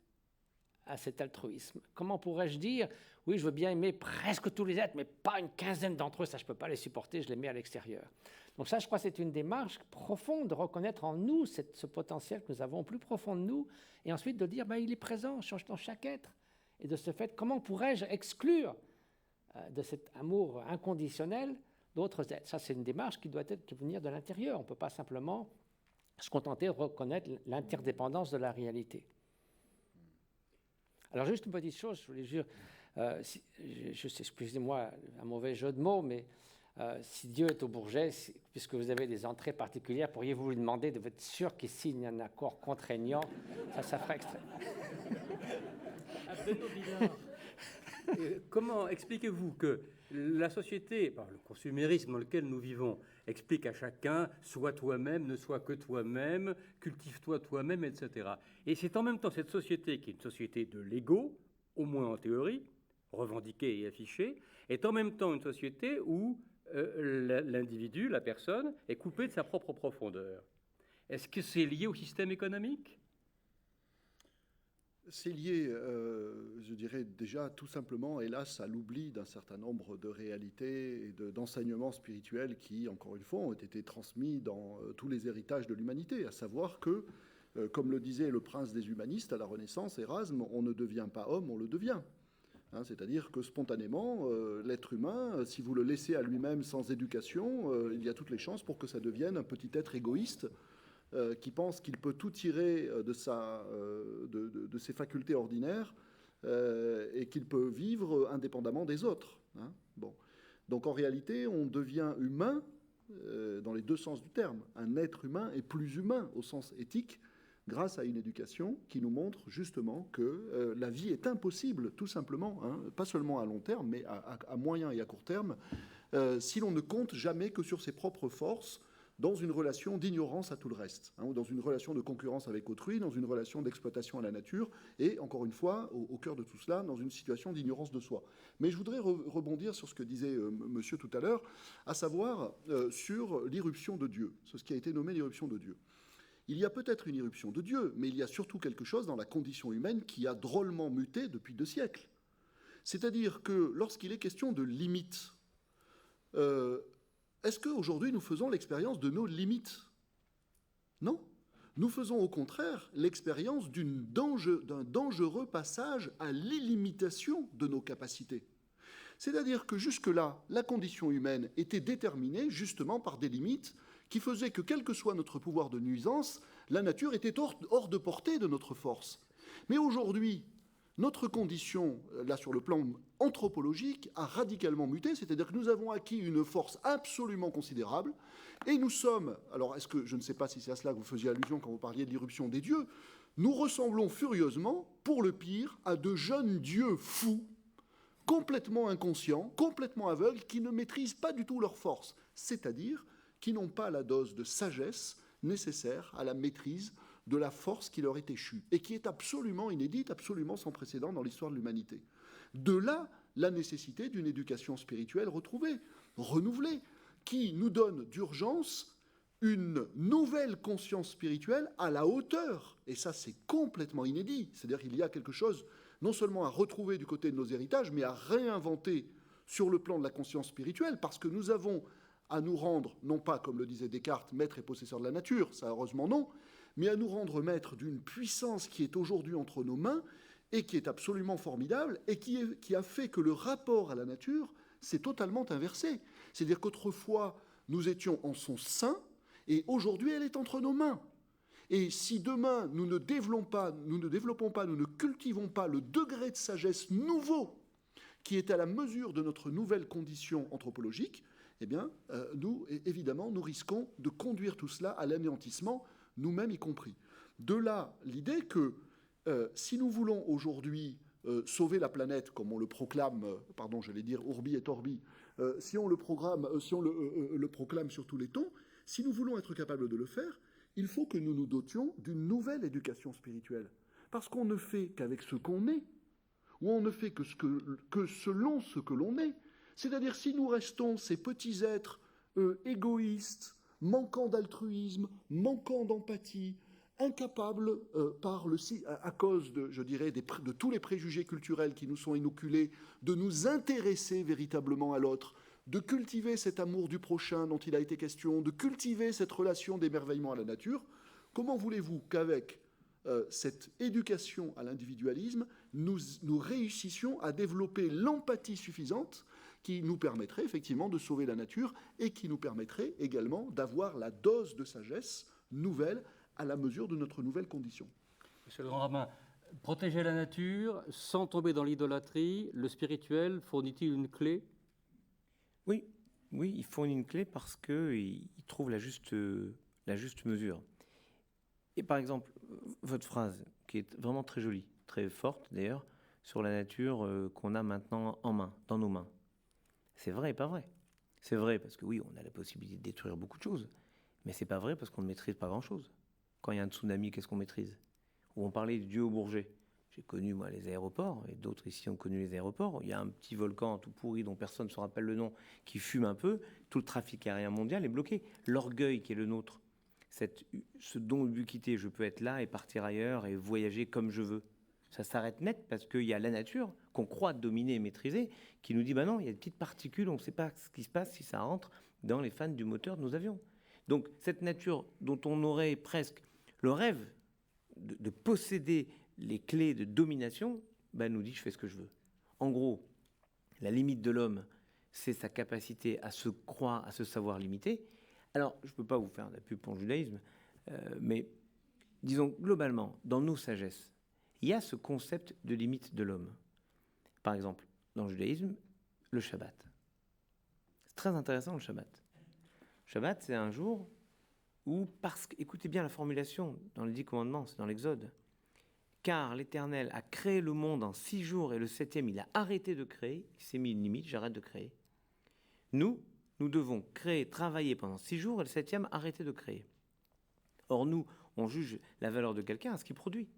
à cet altruisme? Comment pourrais-je dire oui, je veux bien aimer presque tous les êtres, mais pas une quinzaine d'entre eux, ça je ne peux pas les supporter, je les mets à l'extérieur. Donc ça, je crois que c'est une démarche profonde de reconnaître en nous ce potentiel que nous avons au plus profond de nous, et ensuite de dire, il est présent dans chaque être. Et de ce fait, comment pourrais-je exclure de cet amour inconditionnel d'autres êtres? Ça, c'est une démarche qui doit venir de l'intérieur. On ne peut pas simplement se contenter de reconnaître l'interdépendance de la réalité. Alors juste une petite chose, je voulais dire, excusez-moi un mauvais jeu de mots, mais si Dieu est au Bourget, puisque vous avez des entrées particulières, pourriez-vous lui demander de être sûr qu'il signe un accord contraignant? Ça ferait extrême.
Comment expliquez-vous que la société, le consumérisme dans lequel nous vivons, explique à chacun « sois toi-même, ne sois que toi-même, cultive-toi toi-même, etc. » Et c'est en même temps cette société qui est une société de l'ego, au moins en théorie, revendiquée et affichée, est en même temps une société où l'individu, la personne, est coupé de sa propre profondeur. Est-ce que c'est lié au système économique ?
C'est lié, je dirais déjà tout simplement, hélas, à l'oubli d'un certain nombre de réalités et d'enseignements spirituels qui, encore une fois, ont été transmis dans tous les héritages de l'humanité, à savoir que, comme le disait le prince des humanistes à la Renaissance, Erasme, on ne devient pas homme, on le devient. C'est-à-dire que spontanément, l'être humain, si vous le laissez à lui-même sans éducation, il y a toutes les chances pour que ça devienne un petit être égoïste qui pense qu'il peut tout tirer de ses facultés ordinaires et qu'il peut vivre indépendamment des autres. Bon. Donc en réalité, on devient humain dans les deux sens du terme. Un être humain est plus humain au sens éthique grâce à une éducation qui nous montre justement que la vie est impossible, tout simplement, pas seulement à long terme, mais à moyen et à court terme, si l'on ne compte jamais que sur ses propres forces, dans une relation d'ignorance à tout le reste, ou dans une relation de concurrence avec autrui, dans une relation d'exploitation à la nature, et encore une fois, au cœur de tout cela, dans une situation d'ignorance de soi. Mais je voudrais rebondir sur ce que disait monsieur tout à l'heure, à savoir sur l'irruption de Dieu, ce qui a été nommé l'irruption de Dieu. Il y a peut-être une irruption de Dieu, mais il y a surtout quelque chose dans la condition humaine qui a drôlement muté depuis 2 siècles. C'est-à-dire que lorsqu'il est question de limites, est-ce qu'aujourd'hui nous faisons l'expérience de nos limites? Non. Nous faisons au contraire l'expérience d'un dangereux passage à l'illimitation de nos capacités. C'est-à-dire que jusque-là, la condition humaine était déterminée justement par des limites qui faisaient que, quel que soit notre pouvoir de nuisance, la nature était hors de portée de notre force. Mais aujourd'hui, notre condition, là sur le plan anthropologique, a radicalement muté, c'est-à-dire que nous avons acquis une force absolument considérable, et nous sommes, alors est-ce que, je ne sais pas si c'est à cela que vous faisiez allusion quand vous parliez de l'irruption des dieux, nous ressemblons furieusement, pour le pire, à de jeunes dieux fous, complètement inconscients, complètement aveugles, qui ne maîtrisent pas du tout leur force, c'est-à-dire qui n'ont pas la dose de sagesse nécessaire à la maîtrise de la force qui leur est échue, et qui est absolument inédite, absolument sans précédent dans l'histoire de l'humanité. De là, la nécessité d'une éducation spirituelle retrouvée, renouvelée, qui nous donne d'urgence une nouvelle conscience spirituelle à la hauteur, et ça c'est complètement inédit, c'est-à-dire qu'il y a quelque chose non seulement à retrouver du côté de nos héritages, mais à réinventer sur le plan de la conscience spirituelle, parce que nous avons à nous rendre, non pas comme le disait Descartes, maître et possesseur de la nature, ça heureusement non, mais à nous rendre maître d'une puissance qui est aujourd'hui entre nos mains et qui est absolument formidable et qui a fait que le rapport à la nature s'est totalement inversé. C'est-à-dire qu'autrefois, nous étions en son sein et aujourd'hui, elle est entre nos mains. Et si demain, nous ne développons pas, nous ne cultivons pas le degré de sagesse nouveau qui est à la mesure de notre nouvelle condition anthropologique, eh bien, évidemment, nous risquons de conduire tout cela à l'anéantissement, nous-mêmes y compris. De là, l'idée que si nous voulons aujourd'hui sauver la planète, comme on le proclame, j'allais dire Urbi et Orbi, si on le proclame sur tous les tons, si nous voulons être capables de le faire, il faut que nous nous dotions d'une nouvelle éducation spirituelle. Parce qu'on ne fait qu'avec ce qu'on est, ou on ne fait que selon ce que l'on est. C'est-à-dire si nous restons ces petits êtres égoïstes, manquant d'altruisme, manquant d'empathie, incapables, à cause de tous les préjugés culturels qui nous sont inoculés, de nous intéresser véritablement à l'autre, de cultiver cet amour du prochain dont il a été question, de cultiver cette relation d'émerveillement à la nature, comment voulez-vous qu'avec cette éducation à l'individualisme, nous réussissions à développer l'empathie suffisante qui nous permettrait effectivement de sauver la nature et qui nous permettrait également d'avoir la dose de sagesse nouvelle à la mesure de notre nouvelle condition.
Monsieur le Grand Rabbin, protéger la nature sans tomber dans l'idolâtrie, le spirituel fournit-il une clé ?
Oui, il fournit une clé parce qu'il trouve la juste mesure. Et par exemple, votre phrase, qui est vraiment très jolie, très forte d'ailleurs, sur la nature qu'on a maintenant en main, dans nos mains. C'est vrai et pas vrai. C'est vrai parce que oui, on a la possibilité de détruire beaucoup de choses, mais c'est pas vrai parce qu'on ne maîtrise pas grand-chose. Quand il y a un tsunami, qu'est-ce qu'on maîtrise ? Ou on parlait du dieu au Bourget. J'ai connu, moi, les aéroports, et d'autres ici ont connu les aéroports. Il y a un petit volcan tout pourri dont personne ne se rappelle le nom, qui fume un peu. Tout le trafic aérien mondial est bloqué. L'orgueil qui est le nôtre, ce don d'ubiquité, je peux être là et partir ailleurs et voyager comme je veux. Ça s'arrête net parce qu'il y a la nature qu'on croit dominer et maîtriser qui nous dit bah non, il y a des petites particules, on ne sait pas ce qui se passe si ça rentre dans les fans du moteur de nos avions. Donc cette nature dont on aurait presque le rêve de posséder les clés de domination, nous dit je fais ce que je veux. En gros, la limite de l'homme, c'est sa capacité à se croire, à se savoir limiter. Alors, je ne peux pas vous faire de la pub pour le judaïsme, mais disons globalement, dans nos sagesses, il y a ce concept de limite de l'homme. Par exemple, dans le judaïsme, le Shabbat. C'est très intéressant le Shabbat. Le Shabbat, c'est un jour où, écoutez bien la formulation dans les 10 commandements, c'est dans l'Exode, car l'Éternel a créé le monde en 6 jours et le 7e, il a arrêté de créer, il s'est mis une limite, j'arrête de créer. Nous devons créer, travailler pendant 6 jours et le 7e, arrêter de créer. Or, nous, on juge la valeur de quelqu'un à ce qu'il produit.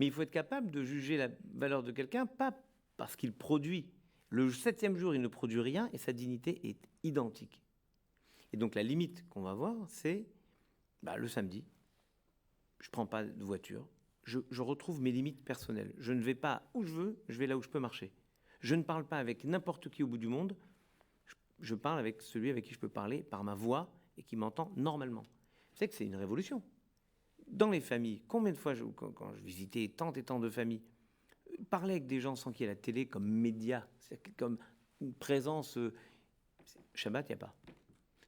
Mais il faut être capable de juger la valeur de quelqu'un, pas parce qu'il produit. Le 7e jour, il ne produit rien et sa dignité est identique. Et donc, la limite qu'on va voir, c'est le samedi, je ne prends pas de voiture, je retrouve mes limites personnelles. Je ne vais pas où je veux, je vais là où je peux marcher. Je ne parle pas avec n'importe qui au bout du monde, je parle avec celui avec qui je peux parler par ma voix et qui m'entend normalement. Vous savez que c'est une révolution. Dans les familles, combien de fois, quand je visitais tant et tant de familles, parler avec des gens sans qu'il y ait la télé comme média, comme une présence, Shabbat, il n'y a pas.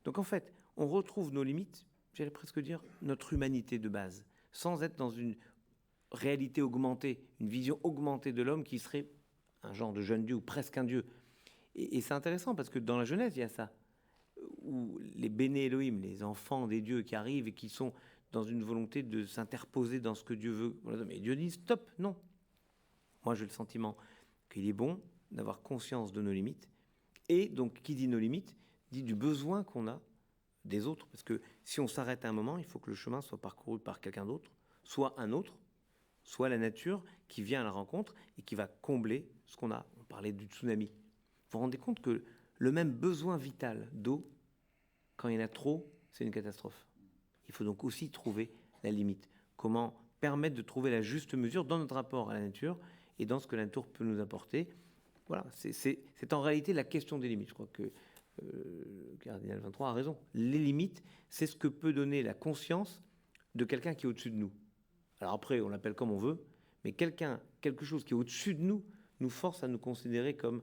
Donc en fait, on retrouve nos limites, j'allais presque dire notre humanité de base, sans être dans une réalité augmentée, une vision augmentée de l'homme qui serait un genre de jeune Dieu ou presque un Dieu. Et c'est intéressant parce que dans la Genèse, il y a ça, où les Béné Elohim, les enfants des dieux qui arrivent et qui sont dans une volonté de s'interposer dans ce que Dieu veut. Mais Dieu dit stop, non. Moi, j'ai le sentiment qu'il est bon d'avoir conscience de nos limites. Et donc, qui dit nos limites, dit du besoin qu'on a des autres. Parce que si on s'arrête à un moment, il faut que le chemin soit parcouru par quelqu'un d'autre, soit un autre, soit la nature qui vient à la rencontre et qui va combler ce qu'on a. On parlait du tsunami. Vous vous rendez compte que le même besoin vital d'eau, quand il y en a trop, c'est une catastrophe. Il faut donc aussi trouver la limite. Comment permettre de trouver la juste mesure dans notre rapport à la nature et dans ce que la nature peut nous apporter. Voilà, c'est en réalité la question des limites. Je crois que le cardinal 23 a raison. Les limites, c'est ce que peut donner la conscience de quelqu'un qui est au-dessus de nous. Alors après, on l'appelle comme on veut, mais quelque chose qui est au-dessus de nous, nous force à nous considérer comme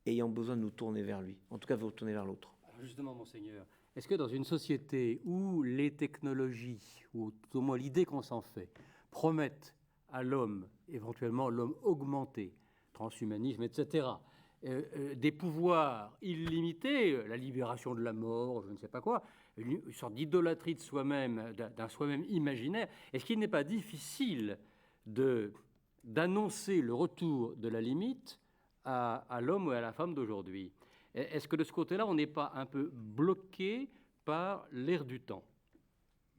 ayant besoin de nous tourner vers lui. En tout cas, vous tourner vers l'autre.
Alors justement, monseigneur, est-ce que dans une société où les technologies, ou tout au moins l'idée qu'on s'en fait, promettent à l'homme, éventuellement l'homme augmenté, transhumanisme, etc., des pouvoirs illimités, la libération de la mort, je ne sais pas quoi, une sorte d'idolâtrie de soi-même, d'un soi-même imaginaire, est-ce qu'il n'est pas difficile d'annoncer le retour de la limite à l'homme ou à la femme d'aujourd'hui? Est-ce que de ce côté-là, on n'est pas un peu bloqué par l'air du temps?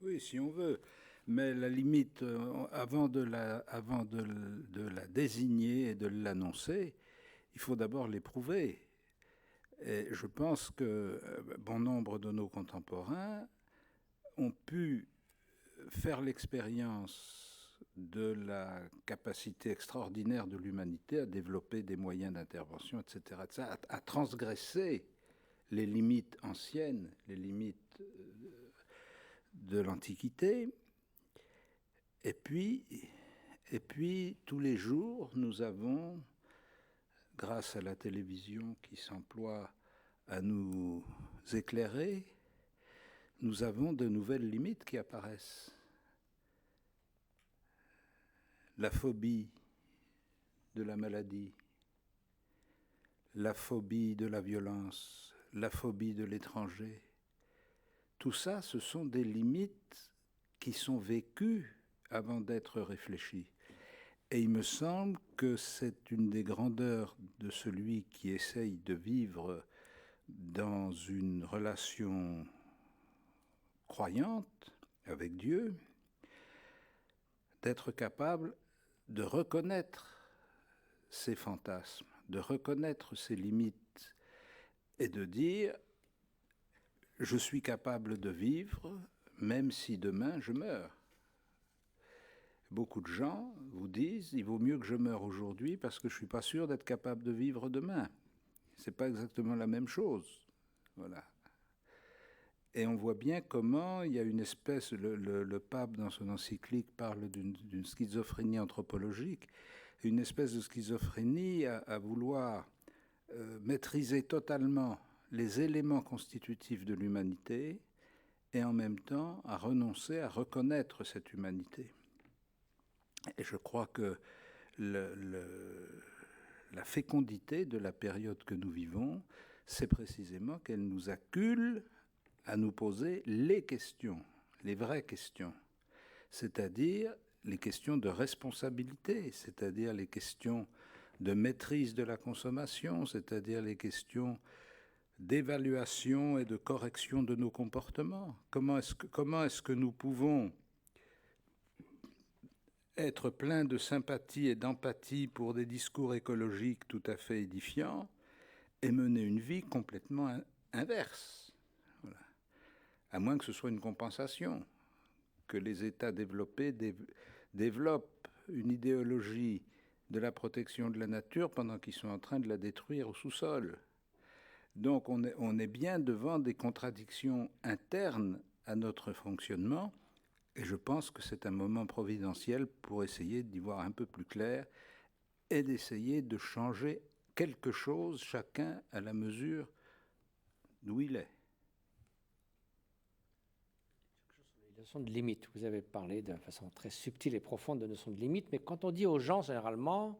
Oui, si on veut. Mais la limite, avant de la désigner et de l'annoncer, il faut d'abord l'éprouver. Et je pense que bon nombre de nos contemporains ont pu faire l'expérience de la capacité extraordinaire de l'humanité à développer des moyens d'intervention, etc., à transgresser les limites anciennes, les limites de l'Antiquité. Et puis, tous les jours, nous avons, grâce à la télévision qui s'emploie à nous éclairer, nous avons de nouvelles limites qui apparaissent. La phobie de la maladie, la phobie de la violence, la phobie de l'étranger. Tout ça, ce sont des limites qui sont vécues avant d'être réfléchies. Et il me semble que c'est une des grandeurs de celui qui essaye de vivre dans une relation croyante avec Dieu, d'être capable de reconnaître ses fantasmes, de reconnaître ses limites et de dire « je suis capable de vivre même si demain je meurs ». Beaucoup de gens vous disent « il vaut mieux que je meure aujourd'hui parce que je ne suis pas sûr d'être capable de vivre demain ». Ce n'est pas exactement la même chose. Voilà. Et on voit bien comment il y a une espèce, le pape dans son encyclique parle d'une schizophrénie anthropologique, une espèce de schizophrénie à vouloir maîtriser totalement les éléments constitutifs de l'humanité et en même temps à renoncer à reconnaître cette humanité. Et je crois que la fécondité de la période que nous vivons, c'est précisément qu'elle nous accule à nous poser les questions, les vraies questions, c'est-à-dire les questions de responsabilité, c'est-à-dire les questions de maîtrise de la consommation, c'est-à-dire les questions d'évaluation et de correction de nos comportements. Comment est-ce que nous pouvons être pleins de sympathie et d'empathie pour des discours écologiques tout à fait édifiants et mener une vie complètement inverse? Voilà. À moins que ce soit une compensation, que les États développés développent une idéologie de la protection de la nature pendant qu'ils sont en train de la détruire au sous-sol. Donc on est bien devant des contradictions internes à notre fonctionnement, et je pense que c'est un moment providentiel pour essayer d'y voir un peu plus clair et d'essayer de changer quelque chose, chacun à la mesure d'où il est.
notion de limite. Vous avez parlé de façon très subtile et profonde de notion de limite, mais quand on dit aux gens, généralement,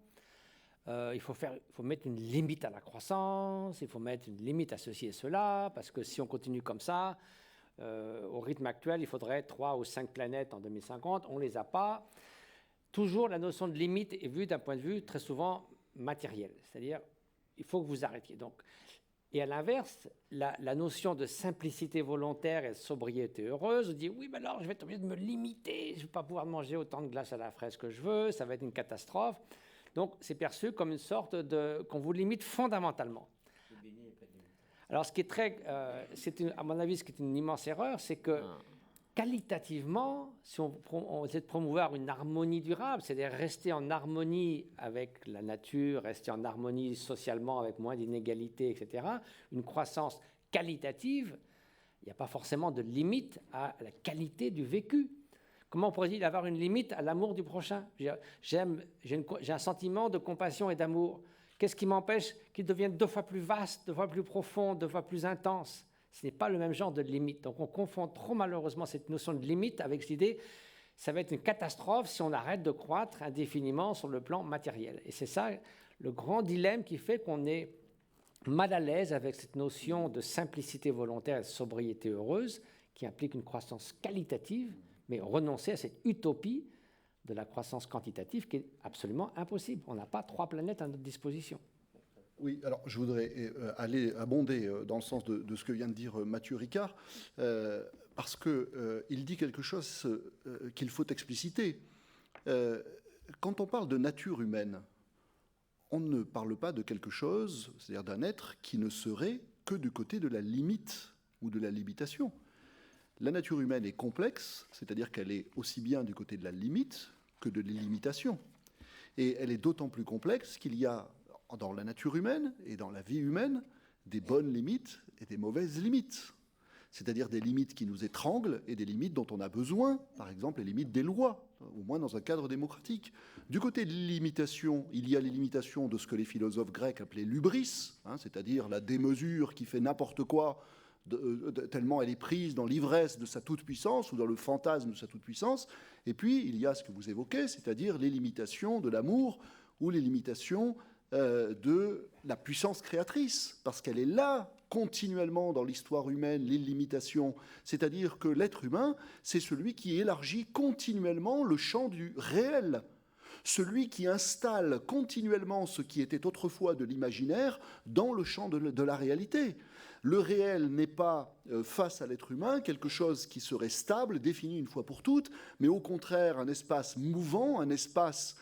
il faut mettre une limite à la croissance, il faut mettre une limite à ceci et cela, parce que si on continue comme ça, au rythme actuel, il faudrait 3 ou 5 planètes en 2050, on ne les a pas. Toujours, la notion de limite est vue d'un point de vue très souvent matériel, c'est-à-dire il faut que vous arrêtiez. Donc, et à l'inverse, la notion de simplicité volontaire et de sobriété heureuse, on dit oui, mais alors je vais être obligé de me limiter, je ne vais pas pouvoir manger autant de glace à la fraise que je veux, ça va être une catastrophe. Donc c'est perçu comme une sorte de qu'on vous limite fondamentalement. Alors ce qui est très, à mon avis, ce qui est une immense erreur, c'est que qualitativement, si on essaie de promouvoir une harmonie durable, c'est-à-dire rester en harmonie avec la nature, rester en harmonie socialement avec moins d'inégalités, etc., une croissance qualitative, il n'y a pas forcément de limite à la qualité du vécu. Comment pourrait-il avoir une limite à l'amour du prochain? J'ai un sentiment de compassion et d'amour. Qu'est-ce qui m'empêche qu'il devienne 2 fois plus vaste, 2 fois plus profond, 2 fois plus intense? Ce n'est pas le même genre de limite. Donc on confond trop malheureusement cette notion de limite avec cette idée, ça va être une catastrophe si on arrête de croître indéfiniment sur le plan matériel. Et c'est ça le grand dilemme qui fait qu'on est mal à l'aise avec cette notion de simplicité volontaire et de sobriété heureuse qui implique une croissance qualitative, mais renoncer à cette utopie de la croissance quantitative qui est absolument impossible. On n'a pas 3 planètes à notre disposition.
Oui, alors je voudrais aller abonder dans le sens de ce que vient de dire Mathieu Ricard, parce qu'il dit quelque chose qu'il faut expliciter. Quand on parle de nature humaine, on ne parle pas de quelque chose, c'est-à-dire d'un être qui ne serait que du côté de la limite ou de la limitation. La nature humaine est complexe, c'est-à-dire qu'elle est aussi bien du côté de la limite que de l'illimitation. Et elle est d'autant plus complexe qu'il y a dans la nature humaine et dans la vie humaine des bonnes limites et des mauvaises limites. C'est-à-dire des limites qui nous étranglent et des limites dont on a besoin, par exemple les limites des lois, au moins dans un cadre démocratique. Du côté de l'illimitation, il y a les limitations de ce que les philosophes grecs appelaient l'hubris, c'est-à-dire la démesure qui fait n'importe quoi, tellement elle est prise dans l'ivresse de sa toute-puissance ou dans le fantasme de sa toute-puissance. Et puis, il y a ce que vous évoquez, c'est-à-dire les limitations de l'amour ou les limitations de la puissance créatrice, parce qu'elle est là continuellement dans l'histoire humaine, l'illimitation. C'est-à-dire que l'être humain, c'est celui qui élargit continuellement le champ du réel, celui qui installe continuellement ce qui était autrefois de l'imaginaire dans le champ de la réalité. Le réel n'est pas, face à l'être humain, quelque chose qui serait stable, défini une fois pour toutes, mais au contraire un espace mouvant, un espace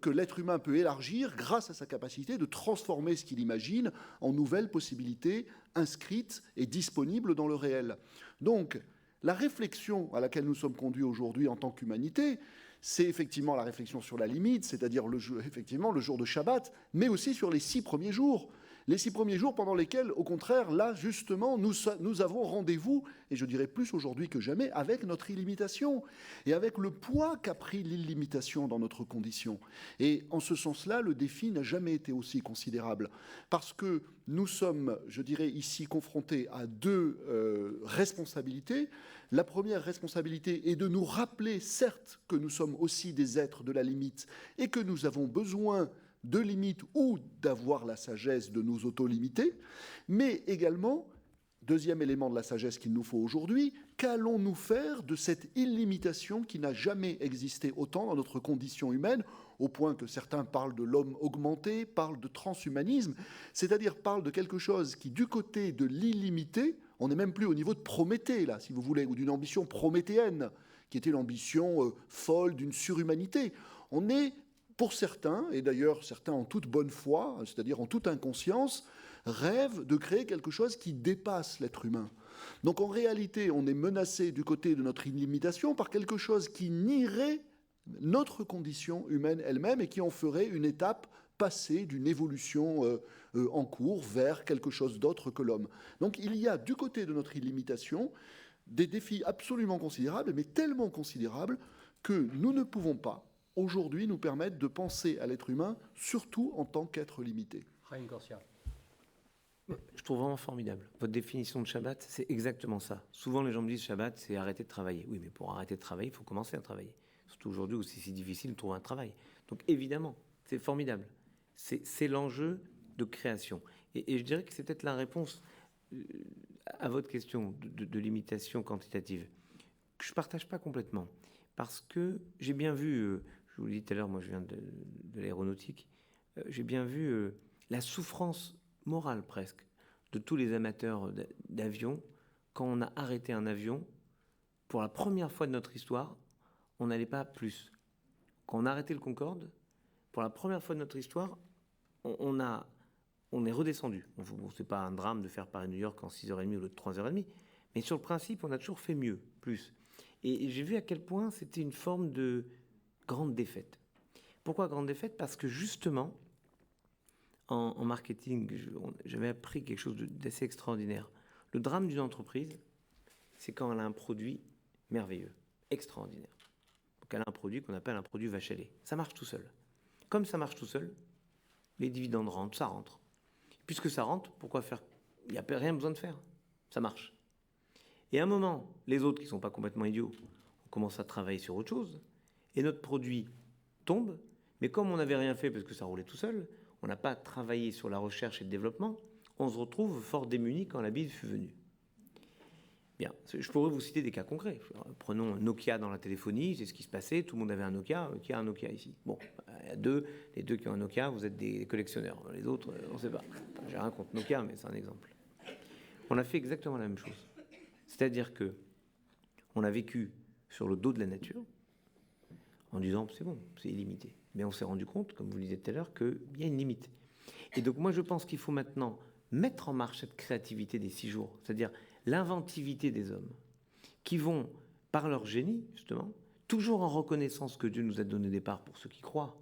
que l'être humain peut élargir grâce à sa capacité de transformer ce qu'il imagine en nouvelles possibilités inscrites et disponibles dans le réel. Donc, la réflexion à laquelle nous sommes conduits aujourd'hui en tant qu'humanité, c'est effectivement la réflexion sur la limite, c'est-à-dire effectivement le jour de Shabbat, mais aussi sur les 6 premiers jours. Les 6 premiers jours pendant lesquels, au contraire, là, justement, nous avons rendez-vous, et je dirais plus aujourd'hui que jamais, avec notre illimitation et avec le poids qu'a pris l'illimitation dans notre condition. Et en ce sens-là, le défi n'a jamais été aussi considérable, parce que nous sommes, je dirais, ici confrontés à 2 responsabilités. La première responsabilité est de nous rappeler, certes, que nous sommes aussi des êtres de la limite et que nous avons besoin de limites ou d'avoir la sagesse de nous auto-limiter, mais également, deuxième élément de la sagesse qu'il nous faut aujourd'hui, qu'allons-nous faire de cette illimitation qui n'a jamais existé autant dans notre condition humaine, au point que certains parlent de l'homme augmenté, parlent de transhumanisme, c'est-à-dire parlent de quelque chose qui, du côté de l'illimité, on n'est même plus au niveau de Prométhée, là, si vous voulez, ou d'une ambition prométhéenne, qui était l'ambition folle d'une surhumanité. On est, pour certains, et d'ailleurs certains en toute bonne foi, c'est-à-dire en toute inconscience, rêvent de créer quelque chose qui dépasse l'être humain. Donc en réalité, on est menacé du côté de notre illimitation par quelque chose qui nierait notre condition humaine elle-même et qui en ferait une étape passée d'une évolution en cours vers quelque chose d'autre que l'homme. Donc il y a du côté de notre illimitation des défis absolument considérables, mais tellement considérables que nous ne pouvons pas aujourd'hui nous permettre de penser à l'être humain, surtout en tant qu'être limité.
Je trouve vraiment formidable. Votre définition de Shabbat, c'est exactement ça. Souvent, les gens me disent Shabbat, c'est arrêter de travailler. Oui, mais pour arrêter de travailler, il faut commencer à travailler. Surtout aujourd'hui où c'est si difficile de trouver un travail. Donc, évidemment, c'est formidable. C'est l'enjeu de création. Et je dirais que c'est peut-être la réponse à votre question de limitation quantitative, que je ne partage pas complètement. Parce que j'ai bien vu, je vous l'ai dit tout à l'heure, moi je viens de l'aéronautique, j'ai bien vu la souffrance morale presque de tous les amateurs d'avions quand on a arrêté un avion pour la première fois de notre histoire, on n'allait pas plus. Quand on a arrêté le Concorde, pour la première fois de notre histoire, on est redescendu. Bon, c'est pas un drame de faire Paris-New York en 6h30 au lieu de 3h30, mais sur le principe, on a toujours fait mieux, plus. Et j'ai vu à quel point c'était une forme de grande défaite. Pourquoi grande défaite? Parce que justement, en marketing, j'avais appris quelque chose d'assez extraordinaire. Le drame d'une entreprise, c'est quand elle a un produit merveilleux, extraordinaire. Donc elle a un produit qu'on appelle un produit vache à lait. Ça marche tout seul. Comme ça marche tout seul, les dividendes rentrent, ça rentre. Puisque ça rentre, pourquoi faire? Il n'y a rien besoin de faire. Ça marche. Et à un moment, les autres qui ne sont pas complètement idiots, on commence à travailler sur autre chose, et notre produit tombe, mais comme on n'avait rien fait parce que ça roulait tout seul, on n'a pas travaillé sur la recherche et le développement, on se retrouve fort démuni quand la bise fut venue. Bien, je pourrais vous citer des cas concrets. Prenons Nokia dans la téléphonie, c'est ce qui se passait, tout le monde avait un Nokia, qui a un Nokia ici? Bon, il y a les deux qui ont un Nokia, vous êtes des collectionneurs. Les autres, on ne sait pas. J'ai rien contre Nokia, mais c'est un exemple. On a fait exactement la même chose. C'est-à-dire que on a vécu sur le dos de la nature en disant c'est bon, c'est illimité. Mais on s'est rendu compte, comme vous le disiez tout à l'heure, qu'il y a une limite. Et donc moi je pense qu'il faut maintenant mettre en marche cette créativité des 6 jours, c'est-à-dire l'inventivité des hommes, qui vont, par leur génie, justement, toujours en reconnaissance que Dieu nous a donné au départ pour ceux qui croient,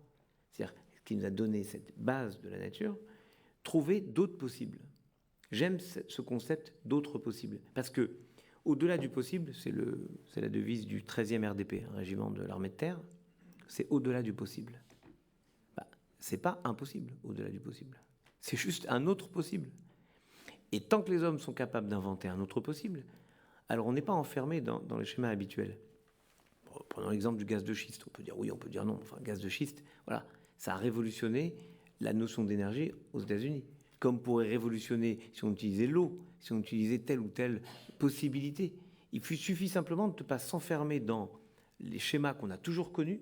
c'est-à-dire qu'il nous a donné cette base de la nature, trouver d'autres possibles. J'aime ce concept d'autres possibles, parce que au-delà du possible, c'est la devise du 13e RDP, un régiment de l'armée de terre, c'est au-delà du possible. C'est pas impossible, au-delà du possible. C'est juste un autre possible. Et tant que les hommes sont capables d'inventer un autre possible, alors on n'est pas enfermé dans les schémas habituels. Prenons l'exemple du gaz de schiste. On peut dire oui, on peut dire non. Enfin, gaz de schiste, voilà, ça a révolutionné la notion d'énergie aux États-Unis. Comme pourrait révolutionner si on utilisait l'eau, si on utilisait telle ou telle possibilité. Il suffit simplement de ne pas s'enfermer dans les schémas qu'on a toujours connus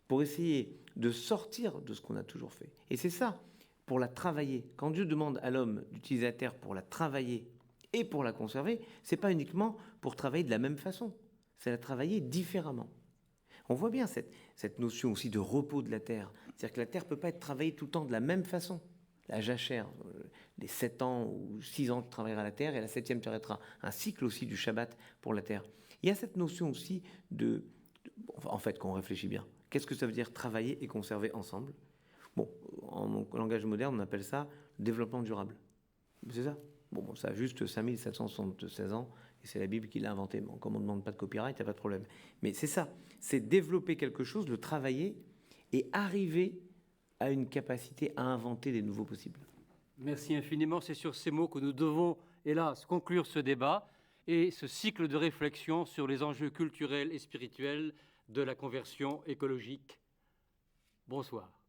pour essayer de sortir de ce qu'on a toujours fait. Et c'est ça, pour la travailler. Quand Dieu demande à l'homme d'utiliser la terre pour la travailler et pour la conserver, c'est pas uniquement pour travailler de la même façon, c'est la travailler différemment. On voit bien cette notion aussi de repos de la terre. C'est-à-dire que la terre ne peut pas être travaillée tout le temps de la même façon. La jachère, les 7 ans ou 6 ans, tu travailleras la terre, et la 7e, tu arrêteras. Un cycle aussi du Shabbat pour la terre. Il y a cette notion aussi en fait, quand on réfléchit bien, qu'est-ce que ça veut dire travailler et conserver ensemble? Bon, en langage moderne, on appelle ça le développement durable. C'est ça? Bon, ça a juste 5776 ans, et c'est la Bible qui l'a inventé. Bon, comme on ne demande pas de copyright, il n'y a pas de problème. Mais c'est ça, c'est développer quelque chose, le travailler, et arriver à une capacité à inventer des nouveaux possibles.
Merci infiniment. C'est sur ces mots que nous devons, hélas, conclure ce débat et ce cycle de réflexion sur les enjeux culturels et spirituels de la conversion écologique. Bonsoir.